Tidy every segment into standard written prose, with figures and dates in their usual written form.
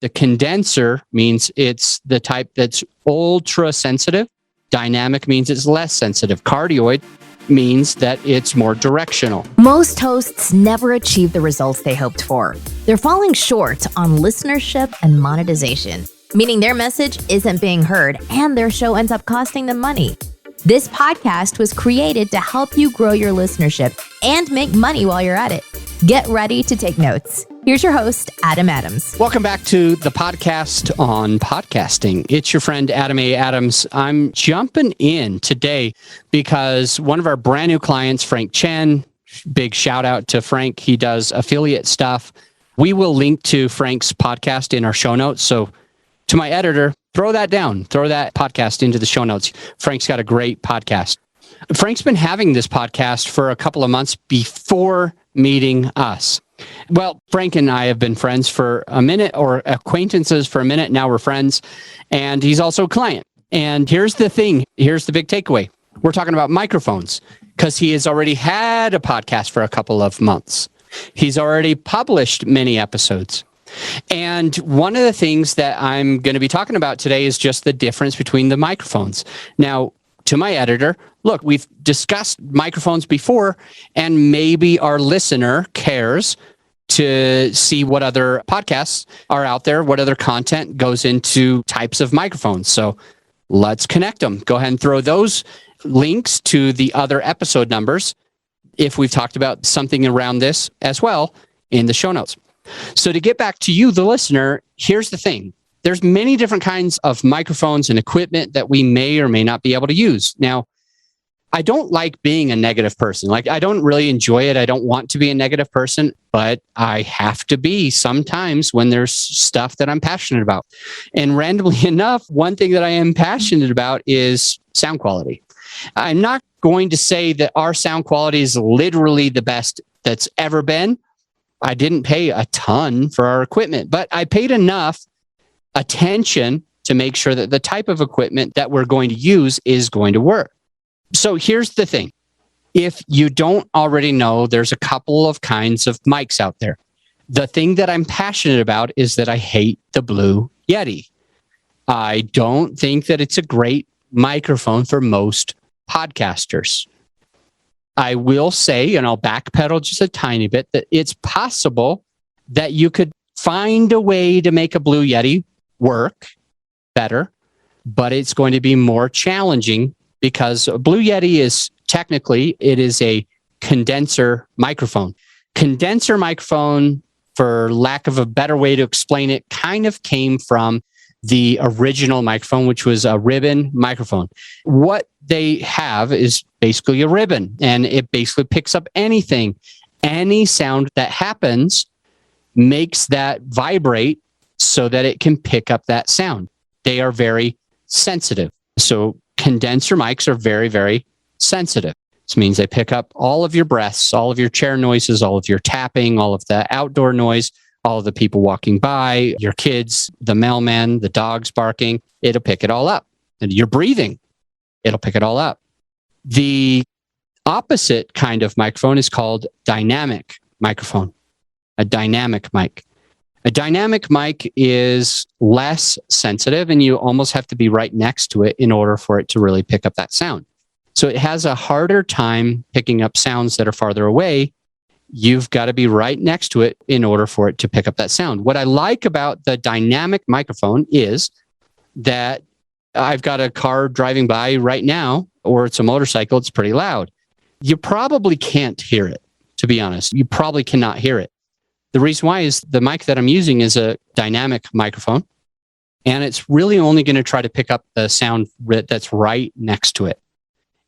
The condenser means it's the type that's ultra sensitive. Dynamic means it's less sensitive. Cardioid means that it's more directional. Most hosts never achieve the results they hoped for. They're falling short on listenership and monetization, meaning their message isn't being heard and their show ends up costing them money. This podcast was created to help you grow your listenership and make money while you're at it. Get ready to take notes. Here's your host, Adam Adams. Welcome back to the podcast on podcasting. It's your friend, Adam A. Adams. I'm jumping in today because one of our brand new clients, Frank Chen, big shout out to Frank. He does affiliate stuff. We will link to Frank's podcast in our show notes. So to my editor, throw that down, throw that podcast into the show notes. Frank's got a great podcast. Frank's been having this podcast for a couple of months before meeting us. Well, Frank and I have been friends for a minute, or acquaintances for a minute. Now we're friends, and he's also a client. And here's the thing. Here's the big takeaway. We're talking about microphones because he has already had a podcast for a couple of months. He's already published many episodes. And one of the things that I'm going to be talking about today is just the difference between the microphones. Now, to my editor, look, we've discussed microphones before, and maybe our listener cares to see what other podcasts are out there, what other content goes into types of microphones. So let's connect them. Go ahead and throw those links to the other episode numbers if we've talked about something around this as well in the show notes. So to get back to you, the listener, here's the thing. There's many different kinds of microphones and equipment that we may or may not be able to use. Now, I don't like being a negative person. Like, I don't really enjoy it. I don't want to be a negative person, but I have to be sometimes when there's stuff that I'm passionate about. And randomly enough, one thing that I am passionate about is sound quality. I'm not going to say that our sound quality is literally the best that's ever been. I didn't pay a ton for our equipment, but I paid enough attention to make sure that the type of equipment that we're going to use is going to work. So here's the thing. If you don't already know, there's a couple of kinds of mics out there. The thing that I'm passionate about is that I hate the Blue Yeti. I don't think that it's a great microphone for most podcasters. I will say, and I'll backpedal just a tiny bit, that it's possible that you could find a way to make a Blue Yeti work better, but it's going to be more challenging because a Blue Yeti is technically, it is a condenser microphone. Condenser microphone, for lack of a better way to explain it, kind of came from the original microphone, which was a ribbon microphone. What they have is basically a ribbon, and it basically picks up anything. Any sound that happens makes that vibrate so that it can pick up that sound. They are very sensitive. So condenser mics are very, very sensitive. This means they pick up all of your breaths, all of your chair noises, all of your tapping, all of the outdoor noise, all of the people walking by, your kids, the mailman, the dogs barking. It'll pick it all up. And you're breathing. It'll pick it all up. The opposite kind of microphone is called dynamic microphone, a dynamic mic. A dynamic mic is less sensitive, and you almost have to be right next to it in order for it to really pick up that sound. So it has a harder time picking up sounds that are farther away. You've got to be right next to it in order for it to pick up that sound. What I like about the dynamic microphone is that I've got a car driving by right now, or it's a motorcycle, it's pretty loud. You probably can't hear it, to be honest. You probably cannot hear it. The reason why is the mic that I'm using is a dynamic microphone, and it's really only going to try to pick up the sound that's right next to it.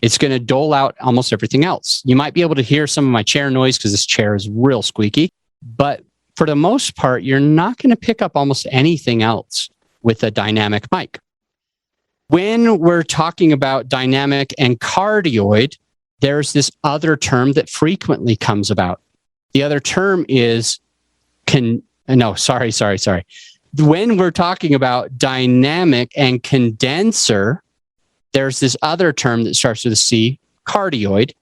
It's going to dole out almost everything else. You might be able to hear some of my chair noise because this chair is real squeaky, but for the most part, you're not going to pick up almost anything else with a dynamic mic. When we're talking about dynamic and cardioid, there's this other term that frequently comes about. The other term is When we're talking about dynamic and condenser, there's this other term that starts with a C, cardioid,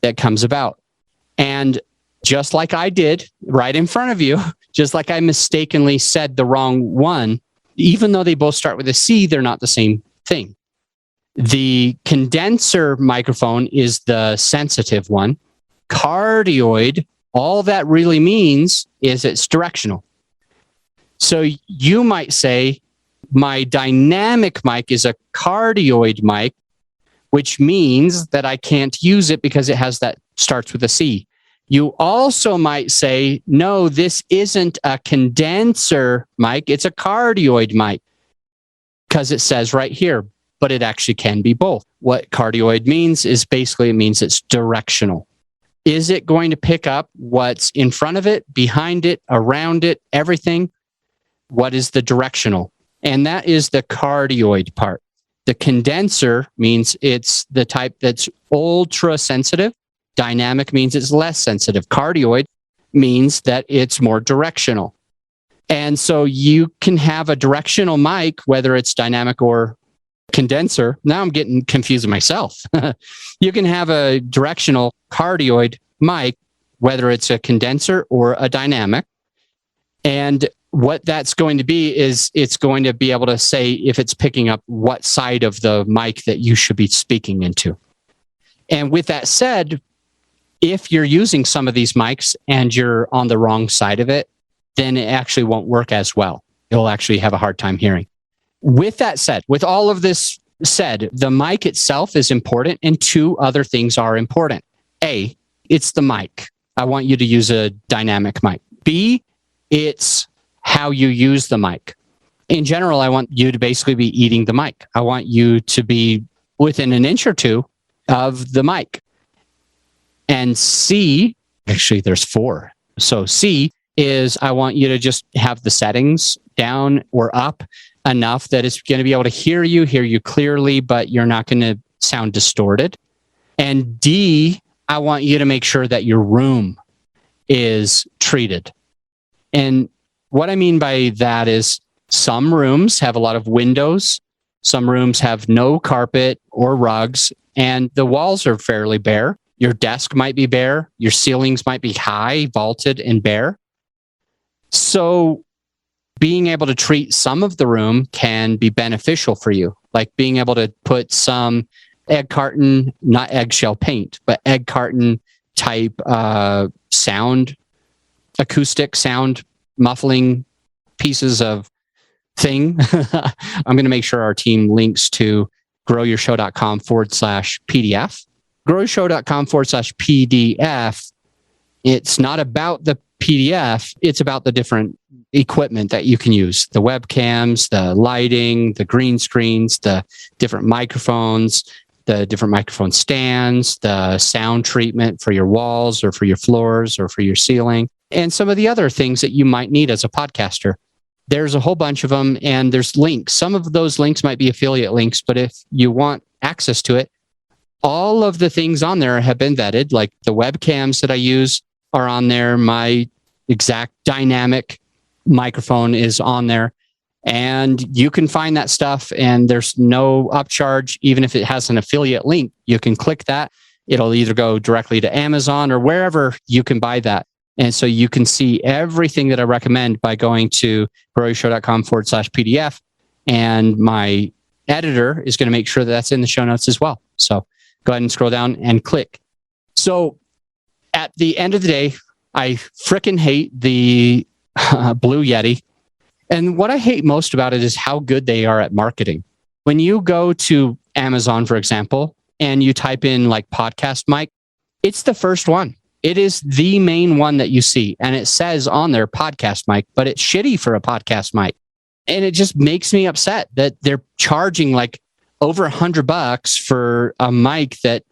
that comes about. And just like I did right in front of you, Just like I mistakenly said the wrong one, even though they both start with a C, they're not the same thing. The condenser microphone is the sensitive one. Cardioid, all that really means is it's directional. So you might say, my dynamic mic is a cardioid mic, which means that I can't use it because it has that starts with a C. You also might say, no, this isn't a condenser mic, it's a cardioid mic, because it says right here, but it actually can be both. What cardioid means is basically it means it's directional. Is it going to pick up what's in front of it, behind it, around it, everything? What is the directional? And that is the cardioid part. The condenser means it's the type that's ultra sensitive. Dynamic means it's less sensitive. Cardioid means that it's more directional. And so you can have a directional mic, whether it's dynamic or condenser. Now I'm getting confused myself. You can have a directional cardioid mic, whether it's a condenser or a dynamic. And what that's going to be is it's going to be able to say if it's picking up what side of the mic that you should be speaking into. And with that said, if you're using some of these mics and you're on the wrong side of it, then it actually won't work as well. You'll actually have a hard time hearing. With that said, with all of this said, the mic itself is important and two other things are important. A, it's the mic. I want you to use a dynamic mic. B, it's how you use the mic. In general, I want you to basically be eating the mic. I want you to be within an inch or two of the mic. And C, actually there's 4. So C is I want you to just have the settings down or up enough that it's going to be able to hear you clearly, but you're not going to sound distorted. And D, I want you to make sure that your room is treated. And what I mean by that is some rooms have a lot of windows. Some rooms have no carpet or rugs, and the walls are fairly bare. Your desk might be bare. Your ceilings might be high, vaulted, and bare. So being able to treat some of the room can be beneficial for you, like being able to put some egg carton, not eggshell paint, but egg carton type sound, acoustic sound muffling pieces of thing. I'm going to make sure our team links to growyourshow.com/PDF. growyourshow.com/PDF. It's not about the PDF. It's about the different equipment that you can use. The webcams, the lighting, the green screens, the different microphones, the different microphone stands, the sound treatment for your walls or for your floors or for your ceiling, and some of the other things that you might need as a podcaster. There's a whole bunch of them, and there's links. Some of those links might be affiliate links, but if you want access to it, all of the things on there have been vetted. Like the webcams that I use are on there. My exact dynamic microphone is on there. And you can find that stuff, and there's no upcharge. Even if it has an affiliate link, you can click that. It'll either go directly to Amazon or wherever you can buy that. And so you can see everything that I recommend by going to growyourshow.com/PDF. And my editor is going to make sure that that's in the show notes as well. So go ahead and scroll down and click. So at the end of the day, I frickin' hate the Blue Yeti. And what I hate most about it is how good they are at marketing. When you go to Amazon, for example, and you type in like podcast mic, it's the first one. It is the main one that you see. And it says on there podcast mic, but it's shitty for a podcast mic. And it just makes me upset that they're charging like over $100 for a mic that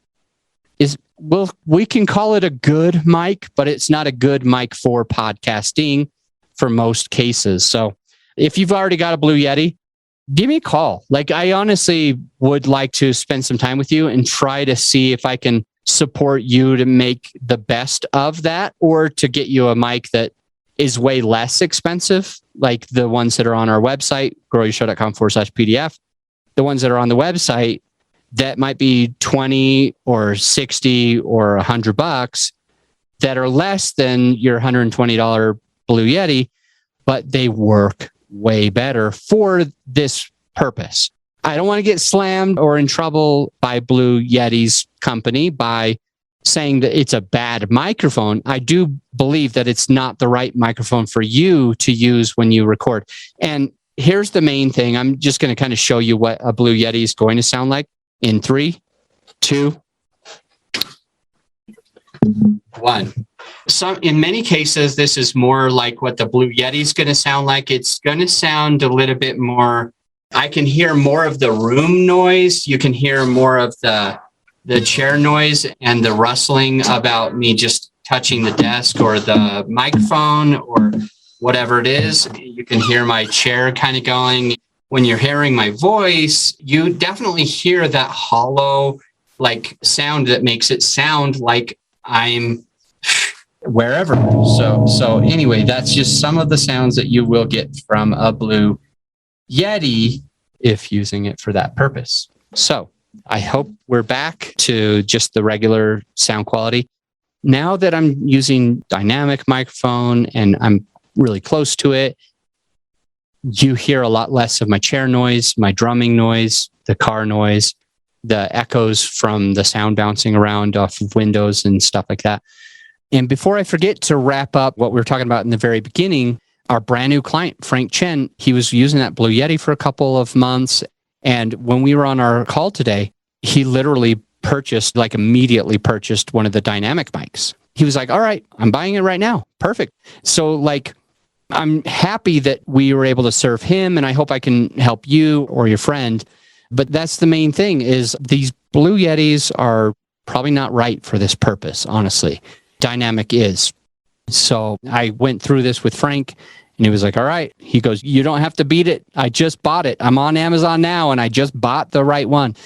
is, well, we can call it a good mic, but it's not a good mic for podcasting for most cases. So if you've already got a Blue Yeti, give me a call. Like, I honestly would like to spend some time with you and try to see if I can support you to make the best of that, or to get you a mic that is way less expensive, like the ones that are on our website, growyourshow.com/PDF. The ones that are on the website that might be 20 or 60 or $100 that are less than your $120 Blue Yeti, but they work way better for this purpose. I don't want to get slammed or in trouble by Blue Yeti's company by saying that it's a bad microphone. I do believe that it's not the right microphone for you to use when you record. And here's the main thing. I'm just going to kind of show you what a Blue Yeti is going to sound like in 3, 2, 1. So in many cases, this is more like what the Blue Yeti is going to sound like. It's going to sound a little bit more, I can hear more of the room noise. You can hear more of the chair noise and the rustling about me just touching the desk or the microphone or whatever it is. You can hear my chair kind of going. When you're hearing my voice, you definitely hear that hollow like sound that makes it sound like I'm wherever. So anyway, that's just some of the sounds that you will get from a Blue Yeti if using it for that purpose. So I hope we're back to just the regular sound quality. Now that I'm using dynamic microphone and I'm really close to it, you hear a lot less of my chair noise, my drumming noise, the car noise, the echoes from the sound bouncing around off of windows and stuff like that. And before I forget to wrap up what we were talking about in the very beginning, our brand new client, Frank Chen, he was using that Blue Yeti for a couple of months. And when we were on our call today, he literally immediately purchased one of the dynamic mics. He was like, all right, I'm buying it right now. Perfect. So I'm happy that we were able to serve him, and I hope I can help you or your friend. But that's the main thing is these Blue Yetis are probably not right for this purpose, honestly. Dynamic is. So I went through this with Frank, and he was like, all right. He goes, you don't have to beat it. I just bought it. I'm on Amazon now, and I just bought the right one.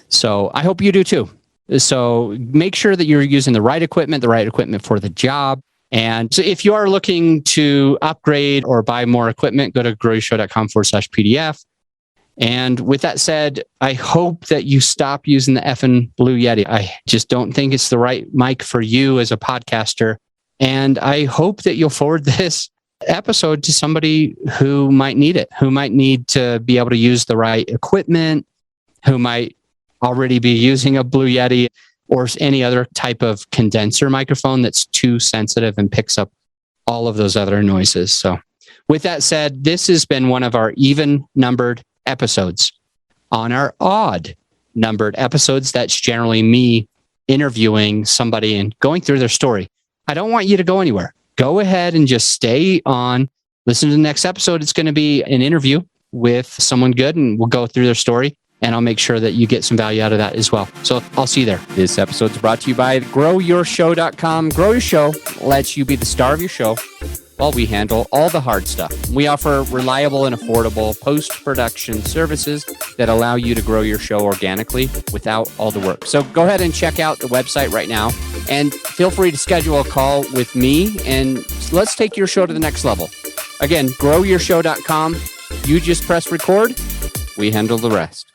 So I hope you do too. So make sure that you're using the right equipment for the job. And so if you are looking to upgrade or buy more equipment, go to growyourshow.com/PDF. And with that said, I hope that you stop using the effing Blue Yeti. I just don't think it's the right mic for you as a podcaster. And I hope that you'll forward this episode to somebody who might need it, who might need to be able to use the right equipment, who might already be using a Blue Yeti or any other type of condenser microphone that's too sensitive and picks up all of those other noises. So with that said, this has been one of our even numbered episodes. On our odd numbered episodes, that's generally me interviewing somebody and going through their story. I don't want you to go anywhere. Go ahead and just stay on. Listen to the next episode. It's going to be an interview with someone good, and we'll go through their story, and I'll make sure that you get some value out of that as well. So I'll see you there. This episode's brought to you by growyourshow.com. Grow Your Show lets you be the star of your show while we handle all the hard stuff. We offer reliable and affordable post-production services that allow you to grow your show organically without all the work. So go ahead and check out the website right now, and feel free to schedule a call with me, and let's take your show to the next level. Again, growyourshow.com. You just press record. We handle the rest.